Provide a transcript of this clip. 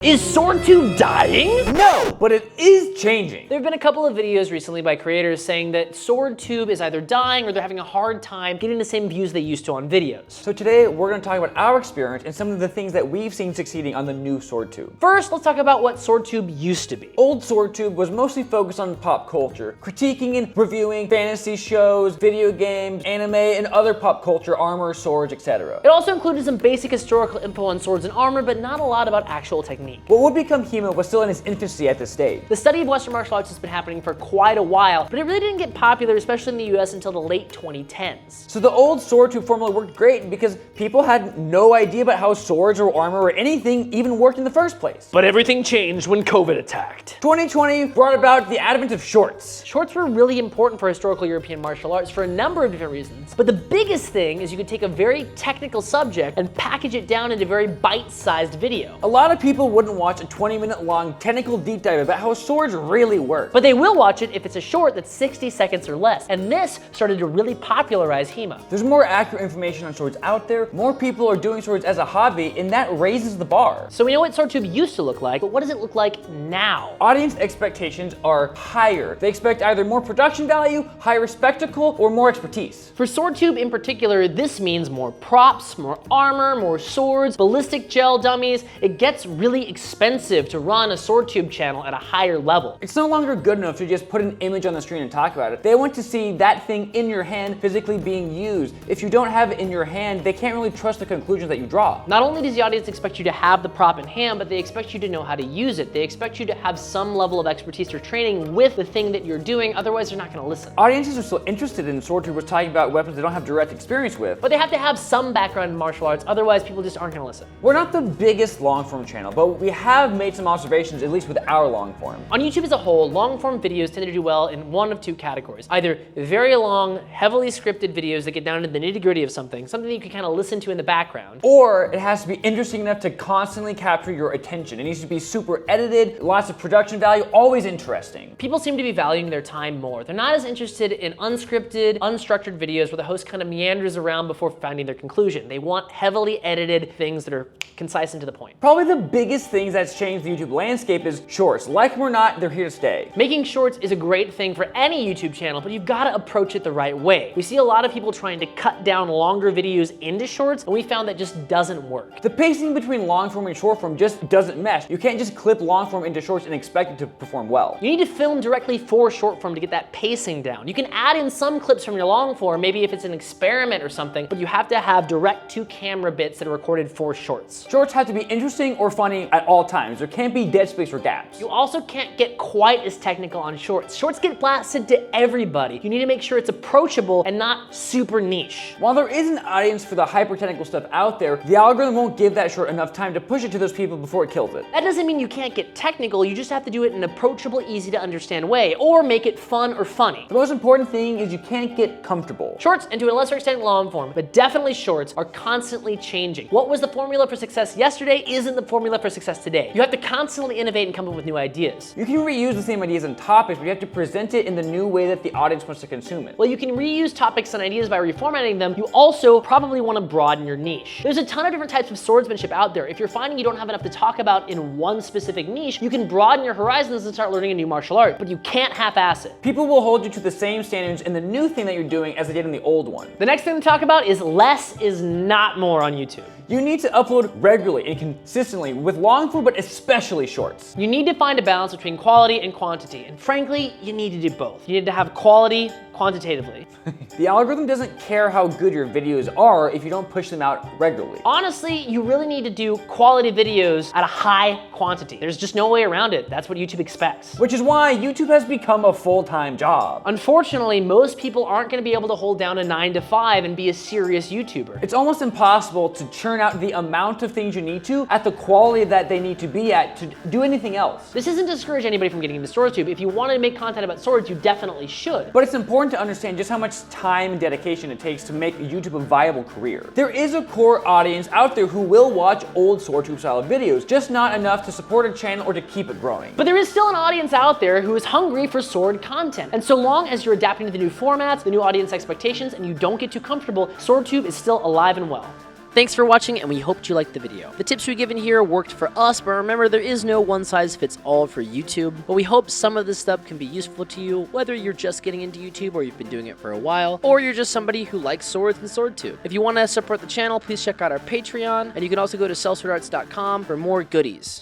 Is SwordTube dying? No, but it is changing. There have been a couple of videos recently by creators saying that SwordTube is either dying or they're having a hard time getting the same views they used to on videos. So today we're going to talk about our experience and some of the things that we've seen succeeding on the new SwordTube. First, let's talk about what SwordTube used to be. Old SwordTube was mostly focused on pop culture, critiquing and reviewing fantasy shows, video games, anime, and other pop culture, armor, swords, etc. It also included some basic historical info on swords and armor, but not a lot about actual technique. What would become HEMA was still in its infancy at this stage. The study of Western martial arts has been happening for quite a while, but it really didn't get popular, especially in the US, until the late 2010s. So the old SwordTube formula worked great because people had no idea about how swords or armor or anything even worked in the first place. But everything changed when COVID attacked. 2020 brought about the advent of shorts. Shorts were really important for historical European martial arts for a number of different reasons. But the biggest thing is you could take a very technical subject and package it down into very bite-sized video. A lot of people wouldn't watch a 20-minute long technical deep dive about how swords really work. But they will watch it if it's a short that's 60 seconds or less. And this started to really popularize HEMA. There's more accurate information on swords out there, more people are doing swords as a hobby, and that raises the bar. So we know what SwordTube used to look like, but what does it look like now? Audience expectations are higher. They expect either more production value, higher spectacle, or more expertise. For SwordTube in particular, this means more props, more armor, more swords, ballistic gel dummies. It gets really expensive to run a SwordTube channel at a higher level. It's no longer good enough to just put an image on the screen and talk about it. They want to see that thing in your hand physically being used. If you don't have it in your hand, they can't really trust the conclusions that you draw. Not only does the audience expect you to have the prop in hand, but they expect you to know how to use it. They expect you to have some level of expertise or training with the thing that you're doing, otherwise they're not gonna listen. Audiences are still interested in SwordTubers talking about weapons they don't have direct experience with. But they have to have some background in martial arts, otherwise people just aren't gonna listen. We're not the biggest long-form channel, but we have made some observations, at least with our long-form. On YouTube as a whole, long-form videos tend to do well in one of two categories. Either very long, heavily scripted videos that get down to the nitty-gritty of something that you can kind of listen to in the background. Or it has to be interesting enough to constantly capture your attention. It needs to be super edited, lots of production value, always interesting. People seem to be valuing their time more. They're not as interested in unscripted, unstructured videos where the host kind of meanders around before finding their conclusion. They want heavily edited things that are concise and to the point. Probably the biggest thing that's changed the YouTube landscape is shorts. Like them or not, they're here to stay. Making shorts is a great thing for any YouTube channel, but you've got to approach it the right way. We see a lot of people trying to cut down longer videos into shorts, and we found that just doesn't work. The pacing between long form and short form just doesn't mesh. You can't just clip long form into shorts and expect it to perform well. You need to film directly for short form to get that pacing down. You can add in some clips from your long form, maybe if it's an experiment or something, but you have to have direct to camera bits that are recorded for shorts. Shorts have to be interesting or funny at all times. There can't be dead space or gaps. You also can't get quite as technical on shorts. Shorts get blasted to everybody. You need to make sure it's approachable and not super niche. While there is an audience for the hyper-technical stuff out there, the algorithm won't give that short enough time to push it to those people before it kills it. That doesn't mean you can't get technical, you just have to do it in an approachable, easy to understand way, or make it fun or funny. The most important thing is you can't get comfortable. Shorts, and to a lesser extent long form, but definitely shorts, are constantly changing. What was the formula for success yesterday isn't the formula for success today. You have to constantly innovate and come up with new ideas. You can reuse the same ideas and topics, but you have to present it in the new way that the audience wants to consume it. Well, you can reuse topics and ideas by reformatting them. You also probably want to broaden your niche. There's a ton of different types of swordsmanship out there. If you're finding you don't have enough to talk about in one specific niche, you can broaden your horizons and start learning a new martial art, but you can't half-ass it. People will hold you to the same standards in the new thing that you're doing as they did in the old one. The next thing to talk about is less is not more on YouTube. You need to upload regularly and consistently with long form, but especially shorts. You need to find a balance between quality and quantity, and frankly, you need to do both. You need to have quality quantitatively. The algorithm doesn't care how good your videos are if you don't push them out regularly. Honestly, you really need to do quality videos at a high quantity. There's just no way around it. That's what YouTube expects. Which is why YouTube has become a full-time job. Unfortunately, most people aren't going to be able to hold down a 9 to 5 and be a serious YouTuber. It's almost impossible to churn out the amount of things you need to at the quality that they need to be at to do anything else. This isn't to discourage anybody from getting into SwordTube. If you wanted to make content about swords, you definitely should. But it's important to understand just how much time and dedication it takes to make YouTube a viable career. There is a core audience out there who will watch old SwordTube style videos, just not enough to support a channel or to keep it growing. But there is still an audience out there who is hungry for sword content. And so long as you're adapting to the new formats, the new audience expectations, and you don't get too comfortable, SwordTube is still alive and well. Thanks for watching, and we hoped you liked the video. The tips we've given here worked for us, but remember, there is no one-size-fits-all for YouTube. But we hope some of this stuff can be useful to you, whether you're just getting into YouTube or you've been doing it for a while, or you're just somebody who likes swords and SwordTube. If you want to support the channel, please check out our Patreon, and you can also go to sellswordarts.com for more goodies.